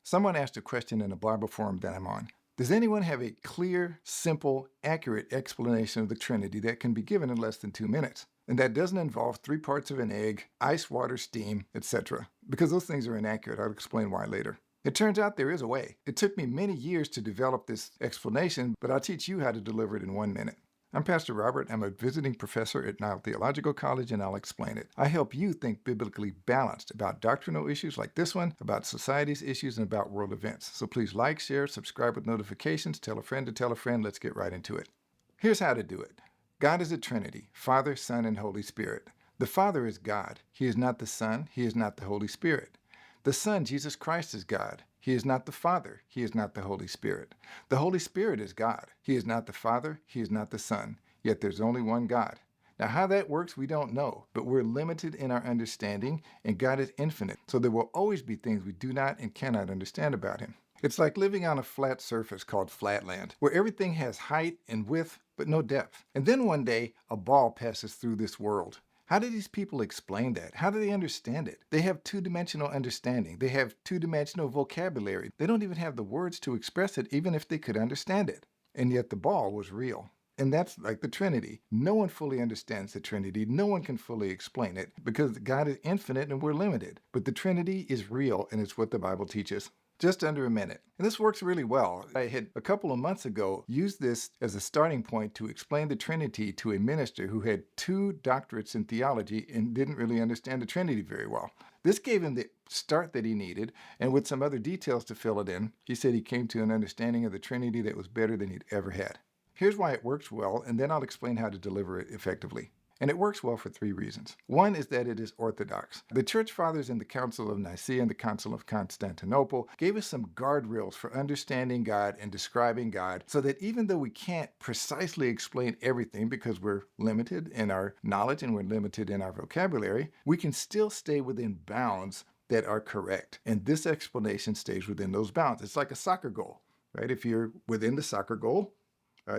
Someone asked a question in a Bible forum that I'm on. Does anyone have a clear, simple, accurate explanation of the Trinity that can be given in less than 2 minutes? And that doesn't involve 3 parts of an egg, ice, water, steam, etc. Because those things are inaccurate. I'll explain why later. It turns out there is a way. It took me many years to develop this explanation, but I'll teach you how to deliver it in 1 minute. I'm Pastor Robert. I'm a visiting professor at Nile Theological College, and I'll explain it. I help you think biblically balanced about doctrinal issues like this one, about society's issues, and about world events. So please like, share, subscribe with notifications, tell a friend to tell a friend. Let's get right into it. Here's how to do it. God is a Trinity, Father, Son, and Holy Spirit. The Father is God. He is not the Son. He is not the Holy Spirit. The Son, Jesus Christ, is God. He is not the Father. He is not the Holy Spirit. The Holy Spirit is God. He is not the Father. He is not the Son. Yet there's only one God. Now, how that works, we don't know, but we're limited in our understanding, and God is infinite. So there will always be things we do not and cannot understand about Him. It's like living on a flat surface called flatland, where everything has height and width, but no depth. And then one day, a ball passes through this world. How do these people explain that? How do they understand it? They have two-dimensional understanding. They have two-dimensional vocabulary. They don't even have the words to express it, even if they could understand it. And yet the ball was real. And that's like the Trinity. No one fully understands the Trinity. No one can fully explain it because God is infinite and we're limited. But the Trinity is real, and it's what the Bible teaches. Just under a minute. And this works really well. I had a couple of months ago used this as a starting point to explain the Trinity to a minister who had 2 doctorates in theology and didn't really understand the Trinity very well. This gave him the start that he needed, and with some other details to fill it in, he said he came to an understanding of the Trinity that was better than he'd ever had. Here's why it works well, and then I'll explain how to deliver it effectively. And it works well for 3 reasons. One is that it is orthodox. The Church Fathers in the Council of Nicaea and the Council of Constantinople gave us some guardrails for understanding God and describing God so that even though we can't precisely explain everything because we're limited in our knowledge and we're limited in our vocabulary, we can still stay within bounds that are correct. And this explanation stays within those bounds. It's like a soccer goal, right? If you're within the soccer goal,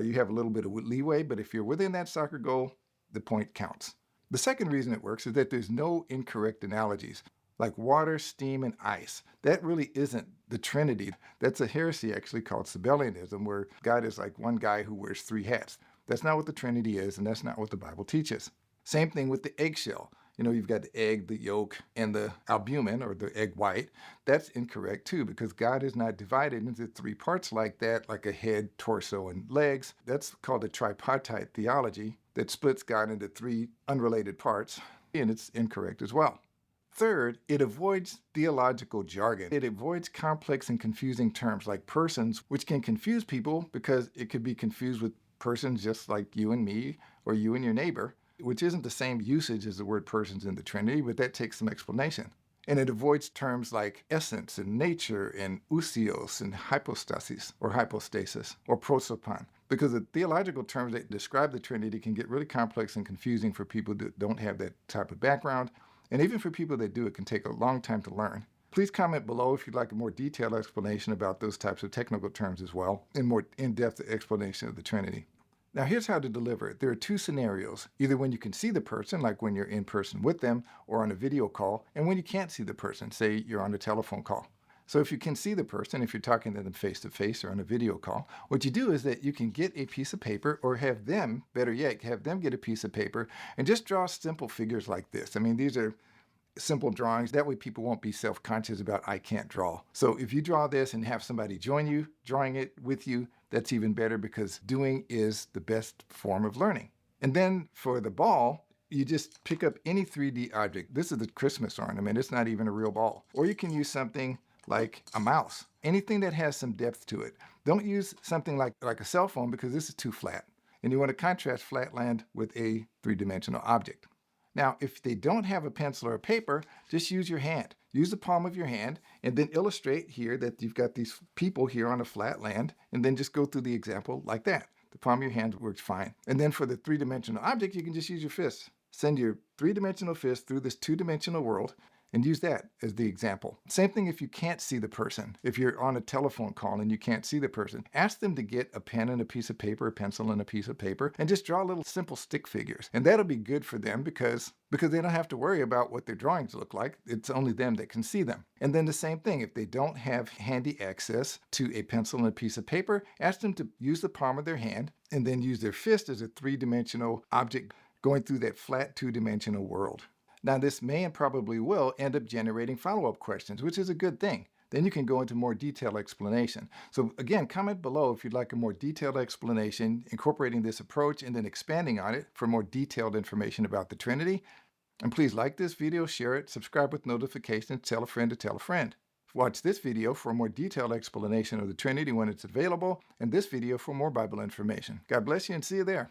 you have a little bit of leeway, but if you're within that soccer goal, the point counts. The second reason it works is that there's no incorrect analogies, like water, steam, and ice. That really isn't the Trinity. That's a heresy actually called Sabellianism, where God is like one guy who wears 3 hats. That's not what the Trinity is, and that's not what the Bible teaches. Same thing with the eggshell. You've got the egg, the yolk, and the albumin, or the egg white. That's incorrect too, because God is not divided into 3 parts like that, like a head, torso, and legs. That's called a tripartite theology that splits God into 3 unrelated parts, and it's incorrect as well. Third, it avoids theological jargon. It avoids complex and confusing terms like persons, which can confuse people because it could be confused with persons just like you and me or you and your neighbor, which isn't the same usage as the word persons in the Trinity, but that takes some explanation. And it avoids terms like essence and nature and ousios and hypostasis or prosopon, because the theological terms that describe the Trinity can get really complex and confusing for people that don't have that type of background. And even for people that do, it can take a long time to learn. Please comment below if you'd like a more detailed explanation about those types of technical terms as well, and more in-depth explanation of the Trinity. Now here's how to deliver it. There are 2 scenarios, either when you can see the person, like when you're in person with them, or on a video call, and when you can't see the person, say you're on a telephone call. So if you can see the person, if you're talking to them face-to-face or on a video call, what you do is that you can get a piece of paper, or have them, better yet, have them get a piece of paper and just draw simple figures like this. These are simple drawings. That way people won't be self-conscious about I can't draw. So if you draw this and have somebody join you, drawing it with you, that's even better, because doing is the best form of learning. And then for the ball, you just pick up any 3D object. This is the Christmas ornament. It's not even a real ball. Or you can use something like a mouse. Anything that has some depth to it. Don't use something like a cell phone, because this is too flat. And you want to contrast flatland with a 3-dimensional object. Now, if they don't have a pencil or a paper, just use your hand. Use the palm of your hand, and then illustrate here that you've got these people here on a flat land, and then just go through the example like that. The palm of your hand works fine. And then for the 3-dimensional object, you can just use your fist. Send your 3-dimensional fist through this 2-dimensional world, and use that as the example. Same thing if you can't see the person. If you're on a telephone call and you can't see the person, ask them to get a pen and a piece of paper, a pencil and a piece of paper, and just draw little simple stick figures. And that'll be good for them because they don't have to worry about what their drawings look like. It's only them that can see them. And then the same thing, if they don't have handy access to a pencil and a piece of paper, ask them to use the palm of their hand and then use their fist as a three-dimensional object going through that flat two-dimensional world. Now, this may and probably will end up generating follow-up questions, which is a good thing. Then you can go into more detailed explanation. So again, comment below if you'd like a more detailed explanation incorporating this approach and then expanding on it for more detailed information about the Trinity. And please like this video, share it, subscribe with notifications, tell a friend to tell a friend. Watch this video for a more detailed explanation of the Trinity when it's available, and this video for more Bible information. God bless you and see you there.